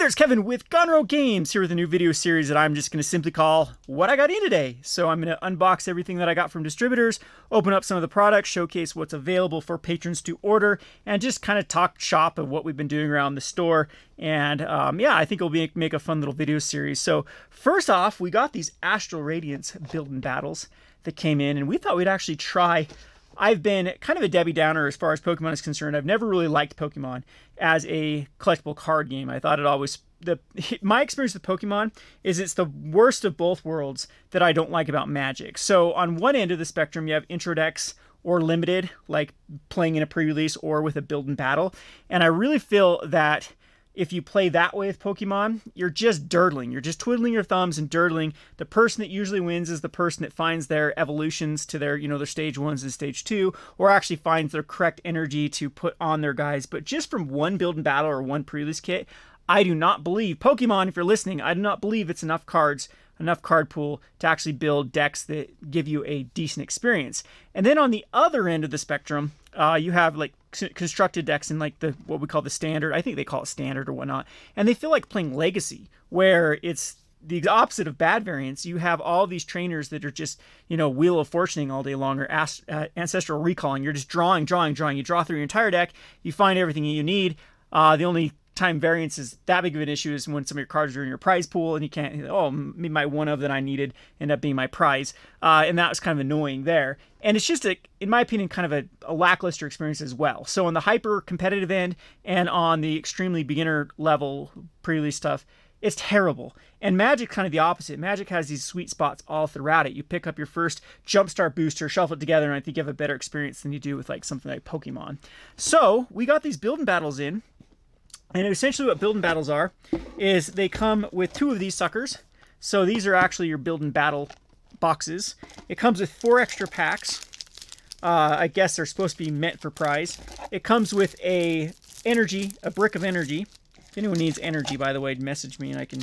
There's Kevin with Gonro Games, here with a new video series that I'm just going to simply call What I Got In Today. So I'm going to unbox everything that I got from distributors, open up some of the products, showcase what's available for patrons to order, and just kind of talk shop of what we've been doing around the store. And yeah, I think it'll make a fun little video series. So first off, we got these Astral Radiance build and battles that came in, and we thought we'd actually try. I've been kind of a Debbie Downer as far as Pokemon is concerned. I've never really liked Pokemon as a collectible card game. I thought it always... My experience with Pokemon is it's the worst of both worlds that I don't like about Magic. So on one end of the spectrum, you have intro decks or limited, like playing in a pre-release or with a build and battle. And I really feel that if you play that way with Pokemon, you're just durdling. You're just twiddling your thumbs and durdling. The person that usually wins is the person that finds their evolutions to their, their stage 1s and stage 2, or actually finds their correct energy to put on their guys. But just from one build and battle or one pre-release kit, I do not believe, Pokemon, if you're listening, I do not believe it's enough cards, enough card pool to actually build decks that give you a decent experience. And then on the other end of the spectrum, you have like constructed decks in like the what we call the standard. I think they call it standard or whatnot. And they feel like playing Legacy, where it's the opposite of bad variants. You have all these trainers that are just, Wheel of Fortuning all day long, or Ancestral Recalling. You're just drawing. You draw through your entire deck. You find everything you need. The only time variance is that big of an issue is when some of your cards are in your prize pool and you can't, maybe my one of that I needed end up being my prize. And that was kind of annoying there. And it's just, in my opinion, kind of a lackluster experience as well. So on the hyper competitive end and on the extremely beginner level pre-release stuff, it's terrible. And Magic kind of the opposite. Magic has these sweet spots all throughout it. You pick up your first Jumpstart booster, shuffle it together, and I think you have a better experience than you do with like something like Pokemon. So we got these build and battles in. And essentially what build and battles are is they come with 2 of these suckers. So these are actually your build and battle boxes. It comes with 4 extra packs. I guess they're supposed to be meant for prize. It comes with a brick of energy. If anyone needs energy, by the way, message me and I can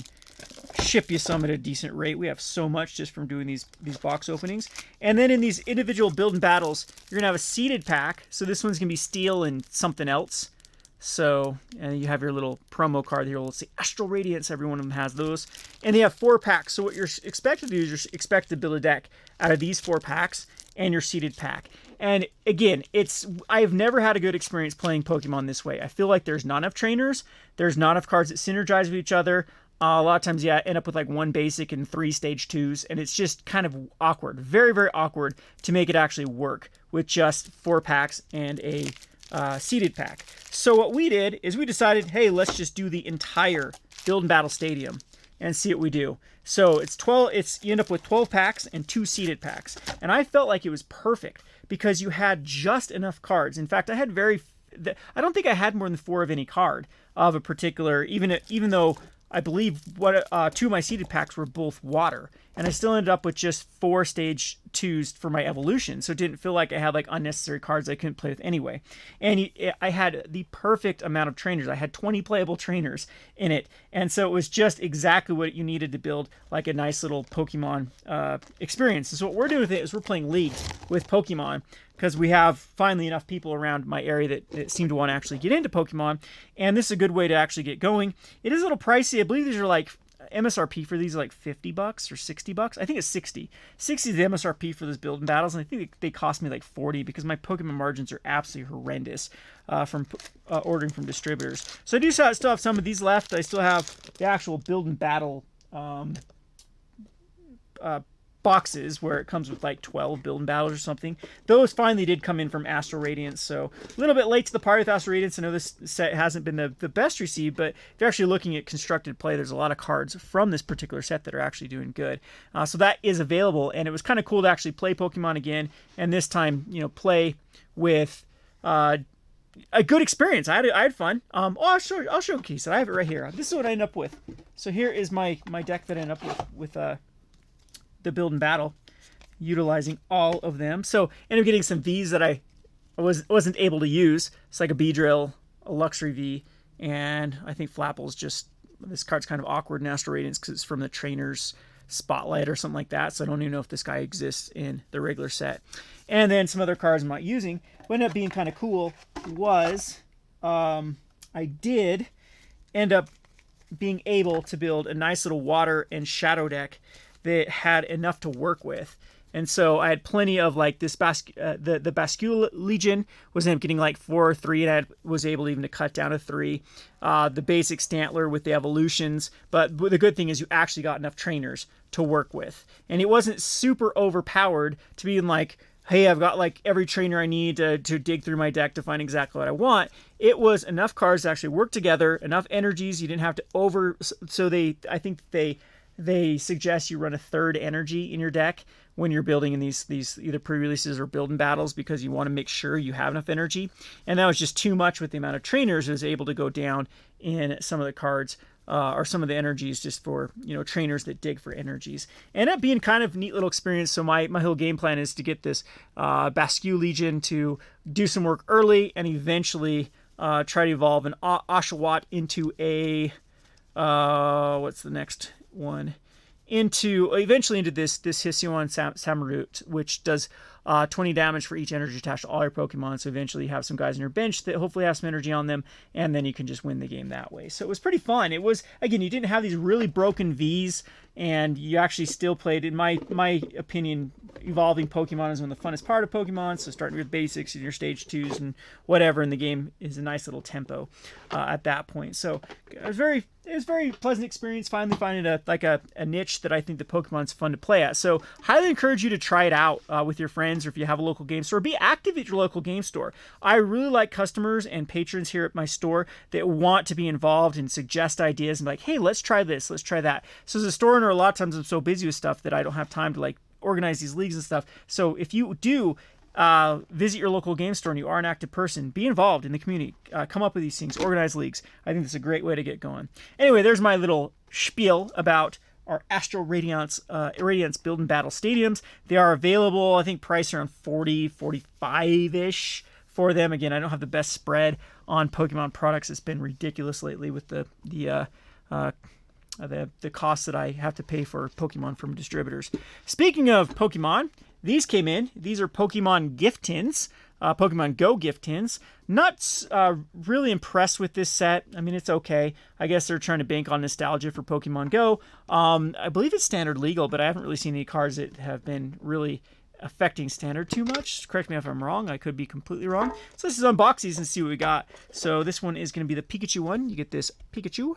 ship you some at a decent rate. We have so much just from doing these box openings. And then in these individual build and battles, you're going to have a seeded pack. So this one's going to be steel and something else. So, and you have your little promo card here. Let's see, Astral Radiance. Every one of them has those. And they have 4 packs. So what you're expected to do is you're expected to build a deck out of these 4 packs and your seeded pack. And again, I've never had a good experience playing Pokemon this way. I feel like there's not enough trainers. There's not enough cards that synergize with each other. A lot of times, yeah, I end up with like 1 basic and 3 stage 2s. And it's just kind of awkward. Very, very awkward to make it actually work with just 4 packs and a seeded pack. So what we did is we decided, hey, let's just do the entire build and battle stadium and see what we do. So it's 12. You end up with 12 packs and 2 seeded packs, and I felt like it was perfect because you had just enough cards. In fact, I don't think I had more than 4 of any card of a particular, even though I believe 2 of my seeded packs were both water, and I still ended up with just 4 stage 2s for my evolution. So it didn't feel like I had like unnecessary cards I couldn't play with anyway. And I had the perfect amount of trainers. I had 20 playable trainers in it, and so it was just exactly what you needed to build like a nice little Pokemon experience. And so what we're doing with it is we're playing League with Pokemon, because we have finally enough people around my area that seem to want to actually get into Pokemon, and this is a good way to actually get going. It is a little pricey. I believe these are like MSRP for these are like $50 or $60. I think it's 60. 60 is the MSRP for this build and battles, and I think they cost me like 40 because my Pokemon margins are absolutely horrendous from ordering from distributors. So I do still have some of these left. I still have the actual build and battle boxes where it comes with like 12 build and battles or something. Those finally did come in from Astral Radiance, so a little bit late to the party with Astral Radiance. I know this set hasn't been the best received, but if you're actually looking at constructed play, there's a lot of cards from this particular set that are actually doing good. So that is available, and it was kind of cool to actually play Pokemon again, and this time, play with a good experience. I had fun. I'll showcase it. I have it right here. This is what I end up with. So here is my deck that I end up with the build and battle, utilizing all of them. So ended up getting some V's that I wasn't able to use. It's like a Beedrill, a Luxury V, and I think Flapple's just, this card's kind of awkward in Astral Radiance because it's from the Trainer's Spotlight or something like that, so I don't even know if this guy exists in the regular set. And then some other cards I'm not using. What ended up being kind of cool was I did end up being able to build a nice little water and shadow deck that had enough to work with. And so I had plenty of like this the Bascule Legion was ended up getting like 4 or 3, and I was able even to cut down to 3. The basic Stantler with the evolutions, but the good thing is you actually got enough trainers to work with, and it wasn't super overpowered to be in like, hey, I've got like every trainer I need to dig through my deck to find exactly what I want. It was enough cards to actually work together, enough energies. You didn't have to so I think they suggest you run a 3rd energy in your deck when you're building in these either pre-releases or building battles, because you want to make sure you have enough energy. And that was just too much with the amount of trainers. It was able to go down in some of the cards or some of the energies just for, trainers that dig for energies. Ended up being kind of a neat little experience. So my whole game plan is to get this Bascule Legion to do some work early and eventually try to evolve an Oshawott into a what's the next one? Eventually into this Hisuian Samurott, which does 20 damage for each energy attached to all your Pokemon. So eventually you have some guys on your bench that hopefully have some energy on them, and then you can just win the game that way. So it was pretty fun. It was, again, you didn't have these really broken Vs, and you actually still played, in my opinion, evolving Pokemon is one of the funnest part of Pokemon. So starting with basics and your stage 2s and whatever in the game is a nice little tempo at that point. So it was very pleasant experience finally finding a niche that I think the Pokemon's fun to play at. So highly encourage you to try it out with your friends, or if you have a local game store, be active at your local game store. I really like customers and patrons here at my store that want to be involved and suggest ideas and be like, hey, let's try this, let's try that. So as a store owner, a lot of times I'm so busy with stuff that I don't have time to like organize these leagues and stuff. So if you do visit your local game store and you are an active person, be involved in the community, come up with these things, organize leagues. I think that's a great way to get going. Anyway, there's my little spiel about our Astral Radiance Build and Battle Stadiums. They are available, I think price around 40, 45-ish for them. Again, I don't have the best spread on Pokemon products. It's been ridiculous lately with the costs that I have to pay for Pokemon from distributors. Speaking of Pokemon, these came in. These are Pokemon gift tins, Pokemon Go gift tins. Not really impressed with this set. I mean, it's okay. I guess they're trying to bank on nostalgia for Pokemon Go. I believe it's standard legal, but I haven't really seen any cards that have been really affecting standard too much. Correct me if I'm wrong. I could be completely wrong. So let's just unbox these and see what we got. So this one is going to be the Pikachu one. You get this Pikachu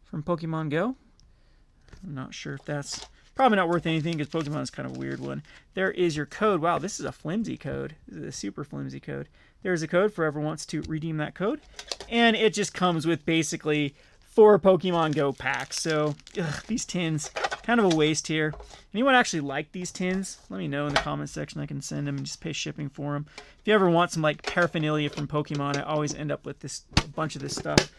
from Pokemon Go. I'm not sure if that's probably not worth anything because Pokemon is kind of a weird one. There is your code. Wow, this is a flimsy code. This is a super flimsy code. There's a code for whoever wants to redeem that code. And it just comes with basically 4 Pokemon Go packs. So these tins, kind of a waste here. Anyone actually like these tins? Let me know in the comments section. I can send them and just pay shipping for them. If you ever want some like paraphernalia from Pokemon, I always end up with a bunch of this stuff.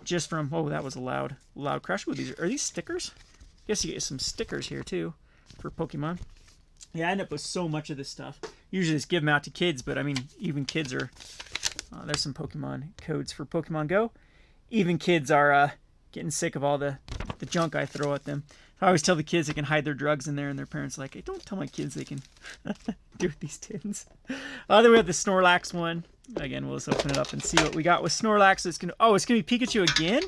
Just from, oh, that was a loud crash. Ooh, are these stickers? I guess you get some stickers here too for Pokemon. Yeah, I end up with so much of this stuff. Usually just give them out to kids, but I mean, even kids are, there's some Pokemon codes for Pokemon Go. Even kids are getting sick of all the junk I throw at them. I always tell the kids they can hide their drugs in there, and their parents are like, hey, don't tell my kids they can do with these tins. Then we have the Snorlax one. Again, we'll just open it up and see what we got with Snorlax. It's gonna be Pikachu again?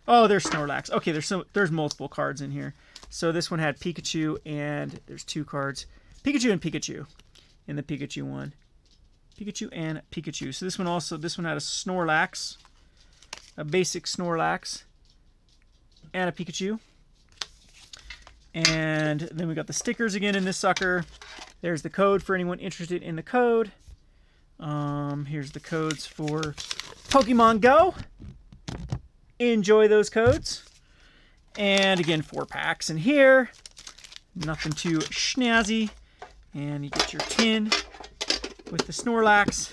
Oh, there's Snorlax. Okay, there's multiple cards in here. So this one had Pikachu, and there's 2 cards. Pikachu and Pikachu in the Pikachu one. Pikachu and Pikachu. So this one had a Snorlax, a basic Snorlax, and a Pikachu. And then we got the stickers again in this sucker. There's the code for anyone interested in the code. Here's the codes for Pokemon Go. Enjoy those codes. And again, 4 packs in here. Nothing too snazzy. And you get your tin with the Snorlax.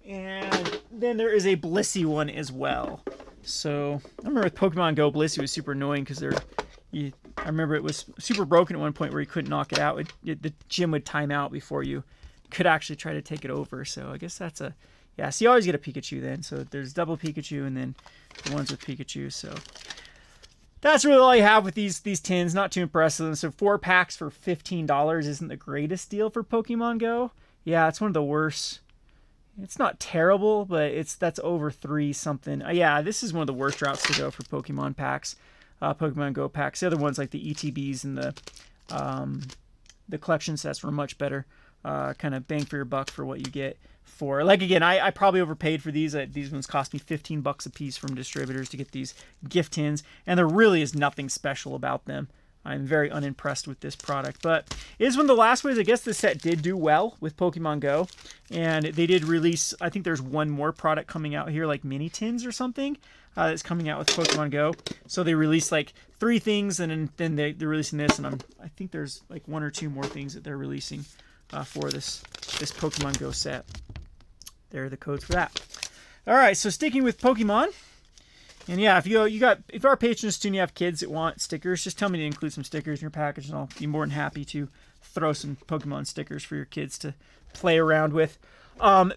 And then there is a Blissey one as well. So I remember with Pokemon Go, Blissey was super annoying because I remember it was super broken at one point where you couldn't knock it out. The gym would time out before you could actually try to take it over. So I guess that's yeah, so you always get a Pikachu then. So there's double Pikachu and then the ones with Pikachu. So that's really all you have with these tins. Not too impressive. So 4 packs for $15 isn't the greatest deal for Pokemon Go. Yeah, it's one of the worst. It's not terrible, but that's over 3 something. Yeah, this is one of the worst routes to go for Pokemon packs, Pokemon Go packs. The other ones like the ETBs and the collection sets were much better. Kind of bang for your buck for what you get for. Like again, I probably overpaid for these. These ones cost me $15 a piece from distributors to get these gift tins, and there really is nothing special about them. I'm very unimpressed with this product, but it is one of the last ways. I guess this set did do well with Pokemon Go, and they did release, I think there's one more product coming out here, like mini tins or something, that's coming out with Pokemon Go. So they released like 3 things, and then they're releasing this, and I think there's like 1 or 2 more things that they're releasing for this Pokemon Go set. There are the codes for that. All right, so sticking with Pokemon. And yeah, if you're a patron student, you have kids that want stickers, just tell me to include some stickers in your package, and I'll be more than happy to throw some Pokemon stickers for your kids to play around with.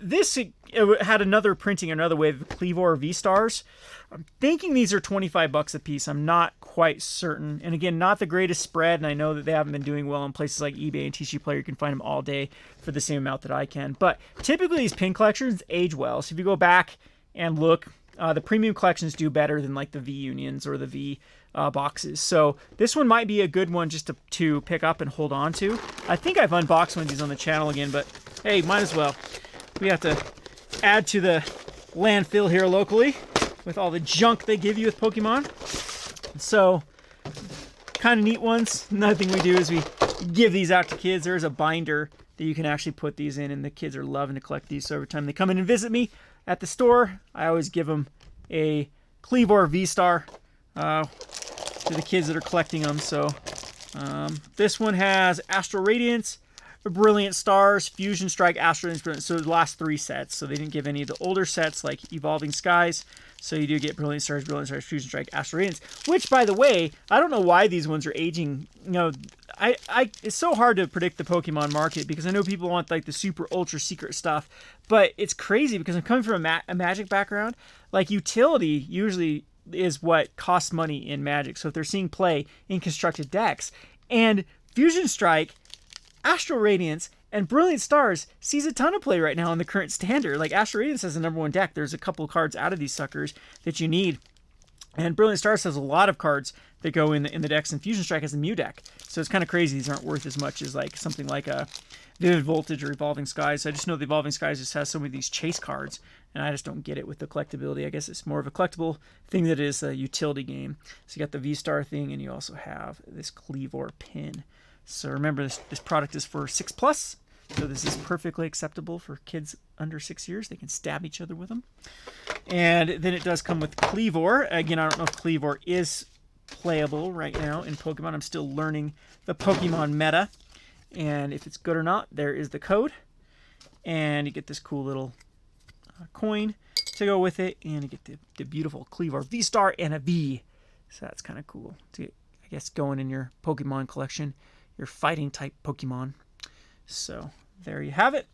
This it had another printing, another wave of Kleavor V-Stars. I'm thinking these are $25 a piece. I'm not quite certain. And again, not the greatest spread, and I know that they haven't been doing well in places like eBay and TCG Player. You can find them all day for the same amount that I can. But typically these pin collections age well. So if you go back and look, the premium collections do better than like the V Unions or the V boxes. So this one might be a good one just to pick up and hold on to. I think I've unboxed one of these on the channel again, but hey, might as well. We have to add to the landfill here locally with all the junk they give you with Pokemon. So kind of neat ones. Another thing we do is we give these out to kids. There's a binder that you can actually put these in, and the kids are loving to collect these. So every time they come in and visit me at the store, I always give them a Kleavor V-Star to the kids that are collecting them. So this one has Astral Radiance, Brilliant Stars, Fusion Strike, Astral Radiance. So the last 3 sets. So they didn't give any of the older sets like Evolving Skies. So you do get Brilliant Stars, Fusion Strike, Astral Radiance. Which, by the way, I don't know why these ones are aging. You know, it's so hard to predict the Pokemon market because I know people want like the super ultra secret stuff. But it's crazy because I'm coming from a Magic background. Like utility usually is what costs money in Magic. So if they're seeing play in constructed decks, and Fusion Strike, Astral Radiance, and Brilliant Stars sees a ton of play right now in the current standard. Like Astral Radiance has the #1 deck. There's a couple cards out of these suckers that you need. And Brilliant Stars has a lot of cards that go in the decks, and Fusion Strike has a Mew deck. So it's kind of crazy these aren't worth as much as like something like a Vivid Voltage or Evolving Skies. I just know the Evolving Skies just has so many of these chase cards, and I just don't get it with the collectability. I guess it's more of a collectible thing that is a utility game. So you got the V-Star thing, and you also have this Kleavor pin. So remember, this product is for 6+, so this is perfectly acceptable for kids under 6 years. They can stab each other with them. And then it does come with Kleavor. Again, I don't know if Kleavor is playable right now in Pokemon. I'm still learning the Pokemon meta. And if it's good or not, there is the code. And you get this cool little coin to go with it. And you get the beautiful Kleavor V-Star and a V. So that's kind of cool to get, I guess, going in your Pokemon collection. Your fighting type Pokemon. So there you have it.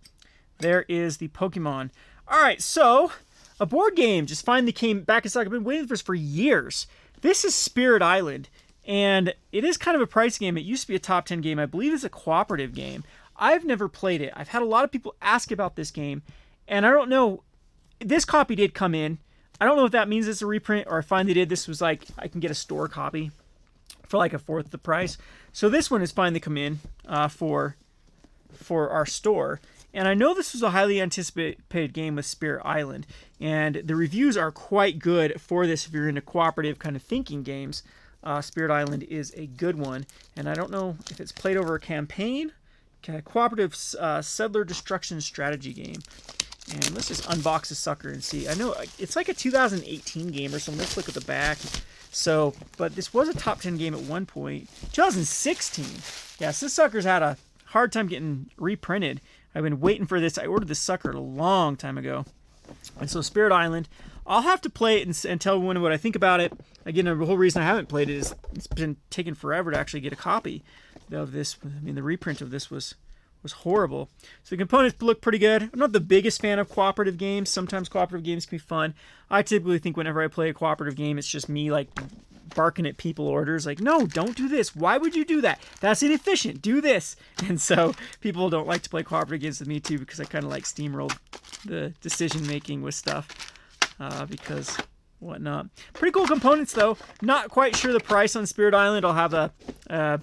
There is the Pokemon. All right, so a board game just finally came back in stock. I've been waiting for this for years. This is Spirit Island, and it is kind of a price game. It used to be a top 10 game. I believe it's a cooperative game. I've never played it. I've had a lot of people ask about this game, and I don't know. This copy did come in. I don't know if that means it's a reprint, or I finally did. This was like, I can get a store copy for like 1/4 the price. So this one has finally come in for our store. And I know this was a highly anticipated game with Spirit Island. And the reviews are quite good for this if you're into cooperative kind of thinking games. Spirit Island is a good one. And I don't know if it's played over a campaign. Cooperative settler destruction strategy game. And let's just unbox this sucker and see. I know it's like a 2018 game or something. Let's look at the back. So, but this was a top 10 game at one point. 2016. Yeah, so this sucker's had a hard time getting reprinted. I've been waiting for this. I ordered this sucker a long time ago. And so Spirit Island, I'll have to play it and tell everyone what I think about it. Again, the whole reason I haven't played it is it's been taking forever to actually get a copy of this. I mean, the reprint of this was horrible. So the components look pretty good. I'm not the biggest fan of cooperative games. Sometimes cooperative games can be fun. I typically think whenever I play a cooperative game, it's just me like barking at people orders like, no, don't do this. Why would you do that? That's inefficient. Do this. And so people don't like to play cooperative games with me too because I kind of like steamrolled the decision making with stuff because whatnot. Pretty cool components though. Not quite sure the price on Spirit Island. I'll have a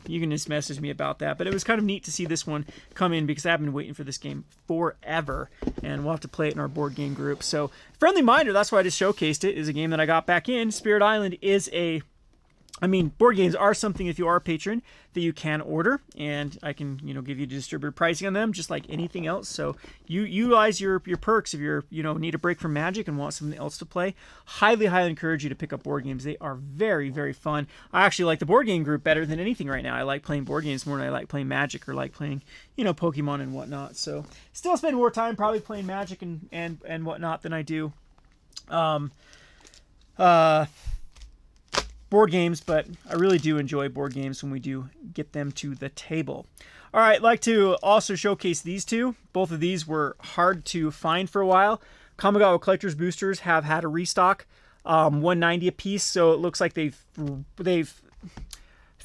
you can just message me about that. But it was kind of neat to see this one come in because I've been waiting for this game forever, and we'll have to play it in our board game group. So friendly reminder, that's why I just showcased it, is a game that I got back in. Spirit Island is a, I mean, board games are something, if you are a patron, that you can order, and I can, you know, give you distributor pricing on them just like anything else. So you utilize your perks if you're, you know, need a break from Magic and want something else to play. Highly encourage you to pick up board games. They are very fun. I actually like the board game group better than anything right now. I like playing board games more than I like playing Magic or like playing, you know, Pokemon and whatnot. So still spend more time probably playing Magic and whatnot than I do board games, but I really do enjoy board games when we do get them to the table. All right, I'd like to also showcase these two. Both of these were hard to find for a while. Kamigawa Collector's Boosters have had a restock, $190 a piece, so it looks like they've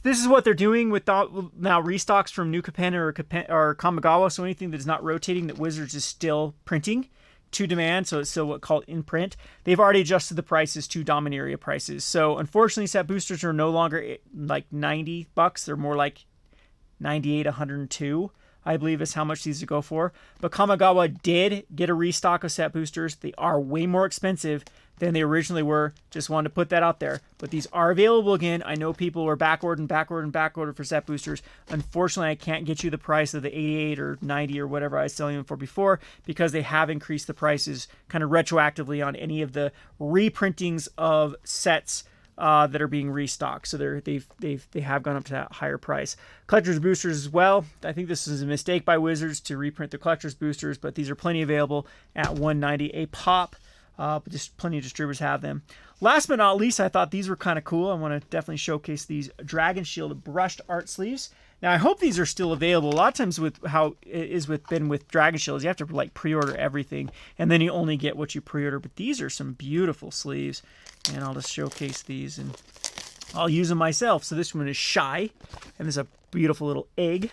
this is what they're doing with now restocks from New Japan or Kamigawa, so anything that is not rotating that Wizards is still printing to demand, so it's still what called in print. They've already adjusted the prices to Dominaria prices. So unfortunately, set boosters are no longer like $90. They're more like $98, $102, I believe is how much these go for. But Kamigawa did get a restock of set boosters. They are way more expensive than they originally were. Just wanted to put that out there. But these are available again. I know people were backordered for set boosters. Unfortunately, I can't get you the price of the 88 or 90 or whatever I was selling them for before, because they have increased the prices kind of retroactively on any of the reprintings of sets that are being restocked. So they have gone up to that higher price. Collector's boosters as well. I think this is a mistake by Wizards to reprint the collector's boosters, but these are plenty available at $190 a pop. But just plenty of distributors have them. Last but not least, I thought these were kind of cool. I want to definitely showcase these Dragonshield brushed art sleeves. Now, I hope these are still available. A lot of times with how it is been with Dragonshields, you have to like pre-order everything, and then you only get what you pre-order. But these are some beautiful sleeves, and I'll just showcase these, and I'll use them myself. So this one is Shy, and there's a beautiful little egg.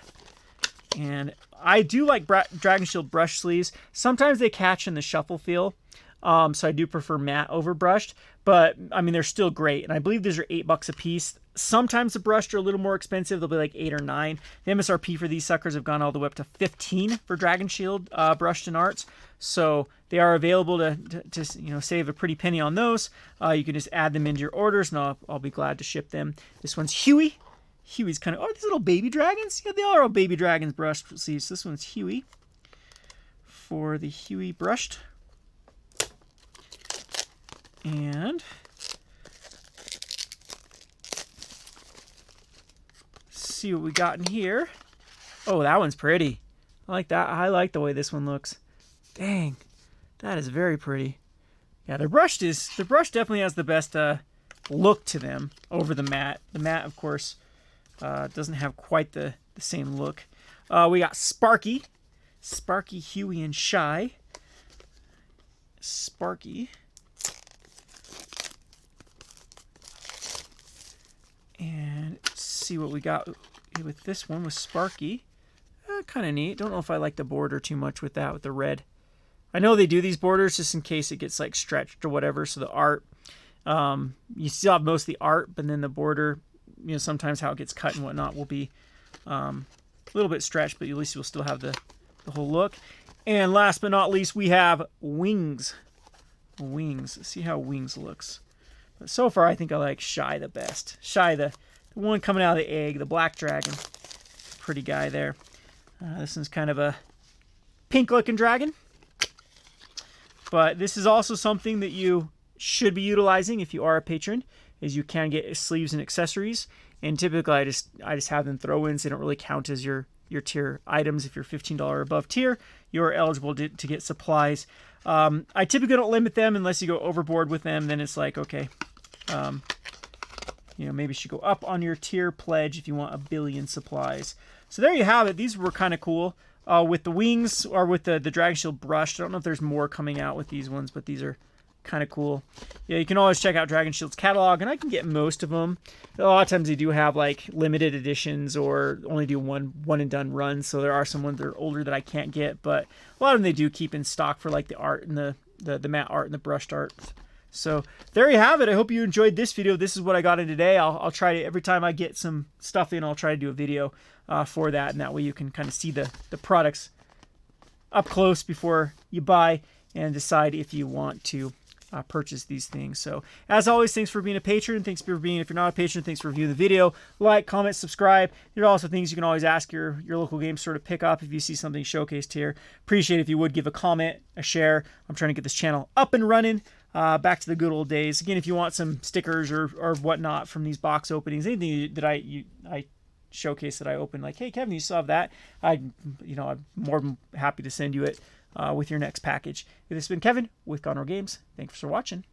And I do like Dragonshield brush sleeves. Sometimes they catch in the shuffle feel. So I do prefer matte over brushed, but I mean, they're still great. And I believe these are $8 a piece. Sometimes the brushed are a little more expensive. They'll be like 8 or 9. The MSRP for these suckers have gone all the way up to 15 for Dragonshield brushed and arts. So they are available to you know, save a pretty penny on those. You can just add them into your orders, and I'll be glad to ship them. This one's Huey. Huey's kind of, oh, these little baby dragons. Yeah, they are all baby dragons brushed sleeves. This one's Huey for the Huey brushed. And see what we got in here. Oh, that one's pretty. I like that. I like the way this one looks. Dang, that is very pretty. Yeah, the brush definitely has the best look to them over the matte. The matte, of course, doesn't have quite the same look. We got Sparky, Huey, and Shy. Sparky. And see what we got with this one with Sparky. Kind of neat. Don't know if I like the border too much with that, with the red. I know they do these borders just in case it gets like stretched or whatever. So the art, you still have most of the art, but then the border, you know, sometimes how it gets cut and whatnot will be a little bit stretched, but at least you'll still have the whole look. And last but not least, we have Wings. Wings. Let's see how Wings looks. But so far, I think I like Shy the best. Shy, the one coming out of the egg, the black dragon. Pretty guy there. This one's kind of a pink-looking dragon. But this is also something that you should be utilizing if you are a patron, is you can get sleeves and accessories. And typically, I just have them throw-ins. They don't really count as your tier items. If you're $15 or above tier, you're eligible to get supplies. I typically don't limit them unless you go overboard with them. Then it's like, okay, you know, maybe you should go up on your tier pledge if you want 1 billion supplies. So there you have it. These were kind of cool. With the Wings, or with the Dragonshield brushed. I don't know if there's more coming out with these ones, but these are kind of cool. Yeah, you can always check out Dragonshield's catalog, and I can get most of them. A lot of times they do have like limited editions or only do one and done runs, so there are some ones that are older that I can't get, but a lot of them they do keep in stock for like the art and the matte art and the brushed art. So there you have it. I hope you enjoyed this video. This is what I got in today. I'll try to, every time I get some stuff in, I'll try to do a video for that, and that way you can kind of see the products up close before you buy and decide if you want to purchase these things. So as always, thanks for being a patron. Thanks for being, if you're not a patron, thanks for viewing the video. Like, comment, subscribe. There are also things you can always ask your local game store to pick up if you see something showcased here. Appreciate if you would give a comment, a share. I'm trying to get this channel up and running. Back to the good old days. Again, if you want some stickers or whatnot from these box openings, anything that I showcase that I open, like, hey Kevin, you still have that, I'm more than happy to send you it with your next package. This has been Kevin with Gonro Games. Thanks for watching.